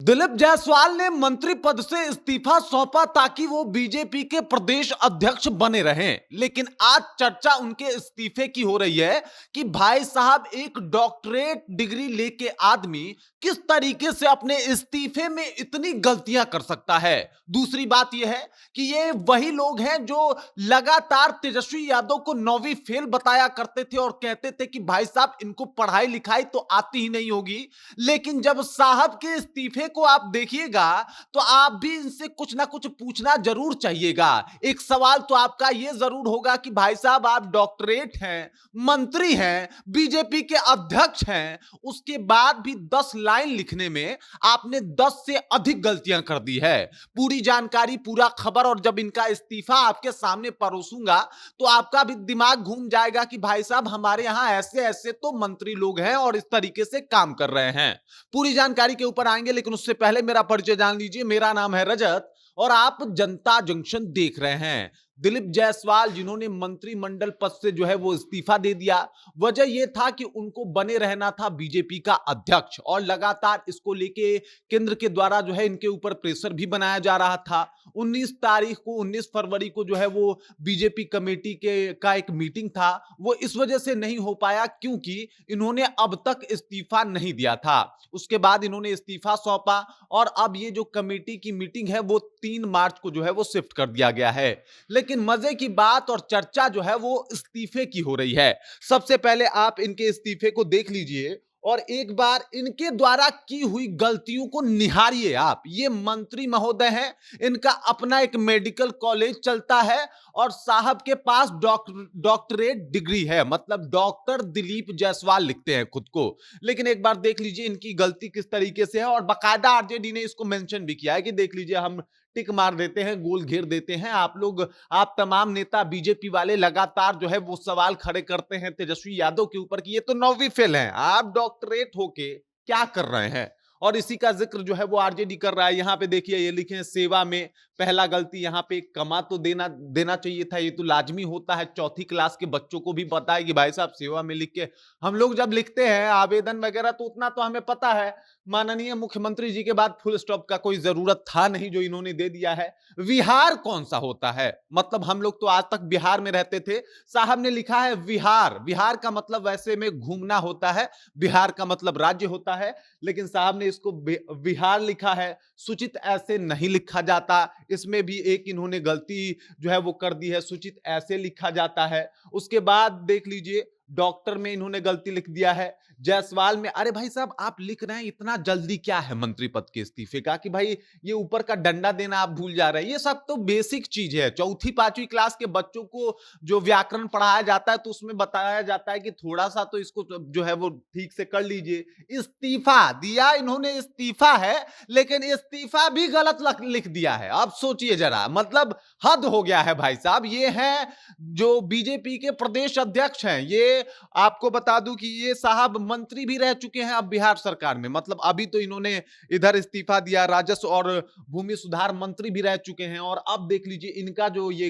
दिलीप जायसवाल ने मंत्री पद से इस्तीफा सौंपा ताकि वो बीजेपी के प्रदेश अध्यक्ष बने रहें। लेकिन आज चर्चा उनके इस्तीफे की हो रही है कि भाई साहब, एक डॉक्टरेट डिग्री लेके आदमी किस तरीके से अपने इस्तीफे में इतनी गलतियां कर सकता है। दूसरी बात यह है कि ये वही लोग हैं जो लगातार तेजस्वी यादव को 9वीं फेल बताया करते थे और कहते थे कि भाई साहब, इनको पढ़ाई लिखाई तो आती ही नहीं होगी। लेकिन जब साहब के इस्तीफे को आप देखिएगा तो आप भी इनसे कुछ ना कुछ पूछना जरूर चाहिएगा। एक सवाल तो आपका यह जरूर होगा कि भाई साहब, आप डॉक्टरेट हैं, मंत्री हैं, बीजेपी के अध्यक्ष हैं, उसके बाद भी 10 लाइन लिखने में आपने 10 से अधिक गलतियां कर दी है। पूरी जानकारी, पूरा खबर और जब इनका इस्तीफा आपके सामने परोसूंगा तो आपका भी दिमाग घूम जाएगा कि भाई साहब, हमारे यहां ऐसे ऐसे तो मंत्री लोग हैं और इस तरीके से काम कर रहे हैं। पूरी जानकारी के ऊपर आएंगे, लेकिन उससे पहले मेरा परिचय जान लीजिए। मेरा नाम है रजत और आप जनता जंक्शन देख रहे हैं। दिलीप जायसवाल, जिन्होंने मंत्रिमंडल पद से जो है वो इस्तीफा दे दिया, वजह यह था कि उनको बने रहना था बीजेपी का अध्यक्ष और लगातार इसको लेके केंद्र के द्वारा जो है इनके ऊपर प्रेशर भी बनाया जा रहा था। 19 फरवरी को जो है वो बीजेपी कमेटी के का एक मीटिंग था, वो इस वजह से नहीं हो पाया क्योंकि इन्होंने अब तक इस्तीफा नहीं दिया था। उसके बाद इन्होंने इस्तीफा सौंपा और अब ये जो कमेटी की मीटिंग है वो 3 मार्च को जो है वो शिफ्ट कर दिया गया है। लेकिन मजे की बात और चर्चा जो है वो इस्तीफे की हो रही है। सबसे पहले आप इनके इस्तीफे को देख लीजिए और एक बार इनके द्वारा की हुई गलतियों को निहारिए आप। ये मंत्री महोदय हैं, इनका अपना एक मेडिकल कॉलेज चलता है और साहब के पास डॉक्टरेट डिग्री है, मतलब डॉक्टर दिलीप जायसवाल लिखते हैं खुद को। लेकिन एक बार देख लीजिए इनकी गलती किस तरीके से है और बाकायदा आरजेडी ने इसको मेंशन भी किया है कि देख लीजिए, हम टिक मार देते हैं, गोल घेर देते हैं। आप लोग, आप तमाम नेता बीजेपी वाले लगातार जो है वो सवाल खड़े करते हैं तेजस्वी यादव के ऊपर कि ये तो 9वीं फेल हैं, आप डॉक्टरेट होके क्या कर रहे हैं। और इसी का जिक्र जो है वो आरजेडी कर रहा है। यहां पे देखिए, ये लिखे हैं सेवा में पहला गलती। यहां पे कमा तो देना देना चाहिए था, ये तो लाजमी होता है। चौथी क्लास के बच्चों को भी पता है कि भाई साहब, सेवा में लिख के हम लोग जब लिखते हैं आवेदन वगैरह तो उतना तो हमें पता है। माननीय मुख्यमंत्री जी के बाद फुल स्टॉप का कोई जरूरत था नहीं, जो इन्होंने दे दिया है। विहार कौन सा होता है, मतलब हम लोग तो आज तक बिहार में रहते थे, साहब ने लिखा है विहार। विहार का मतलब वैसे में घूमना होता है, बिहार का मतलब राज्य होता है, लेकिन साहब ने इसको विहार लिखा है। सूचित ऐसे नहीं लिखा जाता, इसमें भी एक इन्होंने गलती जो है वो कर दी है, सूचित ऐसे लिखा जाता है। उसके बाद देख लीजिए, डॉक्टर में इन्होंने गलती लिख दिया है। जायसवाल में, अरे भाई साहब, आप लिख रहे हैं, इतना जल्दी क्या है मंत्री पद के इस्तीफे का कि भाई ये ऊपर का डंडा देना आप भूल जा रहे हैं। ये सब तो बेसिक चीज है। चौथी पांचवी क्लास के बच्चों को जो व्याकरण पढ़ाया जाता है तो उसमें बताया जाता है कि थोड़ा सा तो इसको जो है वो ठीक से कर लीजिए। इस्तीफा दिया इन्होंने, इस्तीफा है, लेकिन इस्तीफा भी गलत लिख दिया है। अब सोचिए जरा, मतलब हद हो गया है भाई साहब। ये हैं जो बीजेपी के प्रदेश अध्यक्ष हैं। ये आपको बता दूं कि ये साहब मंत्री भी रह चुके हैं अब बिहार सरकार में, मतलब अभी तो इन्होंने इधर इस्तीफा दिया, राजस्व और भूमि सुधार मंत्री भी रह चुके हैं। और अब देख लीजिए इनका जो ये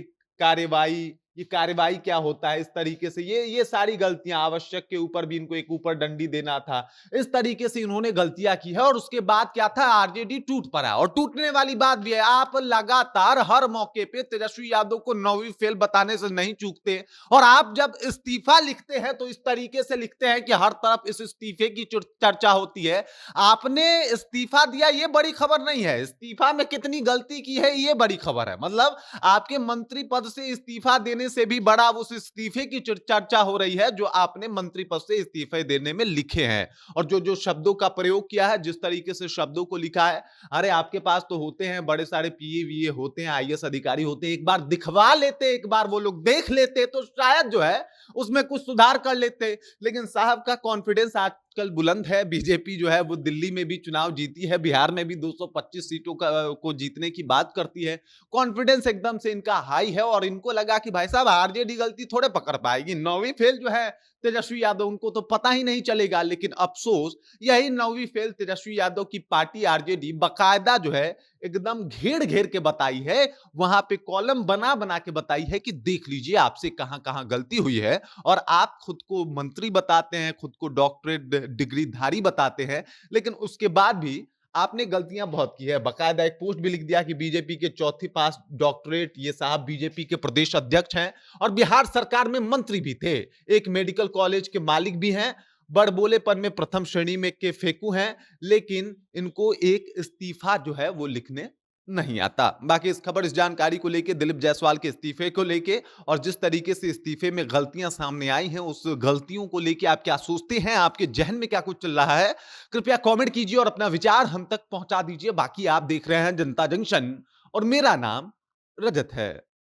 कार्यवाही क्या होता है इस तरीके से। ये सारी गलतियां, आवश्यक के ऊपर भी इनको एक ऊपर डंडी देना था, इस तरीके से इन्होंने गलतियां की है। और उसके बाद क्या था, आरजेडी टूट पड़ा। और टूटने वाली बात भी है, आप लगातार हर मौके पे तेजस्वी यादव को 9वीं फेल बताने से नहीं चूकते। और आप जब इस्तीफा लिखते हैं तो इस तरीके से लिखते हैं कि हर तरफ इस इस्तीफे की चर्चा होती है। आपने इस्तीफा दिया, ये बड़ी खबर नहीं है, इस्तीफा में कितनी गलती की है ये बड़ी खबर है। मतलब आपके मंत्री पद से इस्तीफा देने से भी बड़ा उस इस्तीफे की चर्चा हो रही है जो आपने मंत्री पद से इस्तीफे देने में लिखे हैं। और जो जो शब्दों का प्रयोग किया है, जिस तरीके से शब्दों को लिखा है, अरे आपके पास तो होते हैं बड़े सारे पीए वीए होते हैं, आईएएस अधिकारी होते हैं, एक बार दिखवा लेते, एक बार वो लोग देख लेते तो शायद जो है उसमें कुछ सुधार कर लेते। लेकिन साहब का कॉन्फिडेंस आजकल बुलंद है। बीजेपी जो है वो दिल्ली में भी चुनाव जीती है, बिहार में भी 225 सीटों को जीतने की बात करती है। कॉन्फिडेंस एकदम से इनका हाई है और इनको लगा कि भाई साहब, आरजेडी गलती थोड़े पकड़ पाएगी। 9वीं फेल जो है तेजस्वी यादव, उनको तो पता ही नहीं चलेगा। लेकिन अफसोस, यही 9वीं फेल तेजस्वी यादव की पार्टी आरजेडी बाकायदा जो है एकदम घेर घेर के बताई है, वहां पे कॉलम बना बना के बताई है कि देख लीजिए आपसे कहां कहां गलती हुई है। और आप खुद को मंत्री बताते हैं, खुद को डॉक्टरेट डिग्री धारी बताते हैं, लेकिन उसके बाद भी आपने गलतियां बहुत की है। बकायदा एक पोस्ट भी लिख दिया कि बीजेपी के चौथी पास डॉक्टरेट, ये साहब बीजेपी के प्रदेश अध्यक्ष हैं और बिहार सरकार में मंत्री भी थे। एक मेडिकल कॉलेज के मालिक भी हैं। बड़बोलेपन में प्रथम श्रेणी में के फेंकू हैं, लेकिन इनको एक इस्तीफा जो है वो लिखने नहीं आता। बाकी इस खबर, इस जानकारी को लेके, दिलीप जायसवाल के इस्तीफे को लेके और जिस तरीके से इस्तीफे में गलतियां सामने आई हैं, उस गलतियों को लेके आप क्या सोचते हैं? आपके जहन में क्या कुछ चल रहा है? कृपया कमेंट कीजिए और अपना विचार हम तक पहुंचा दीजिए। बाकी आप देख रहे हैं जनता जंक्शन और मेरा नाम रजत है।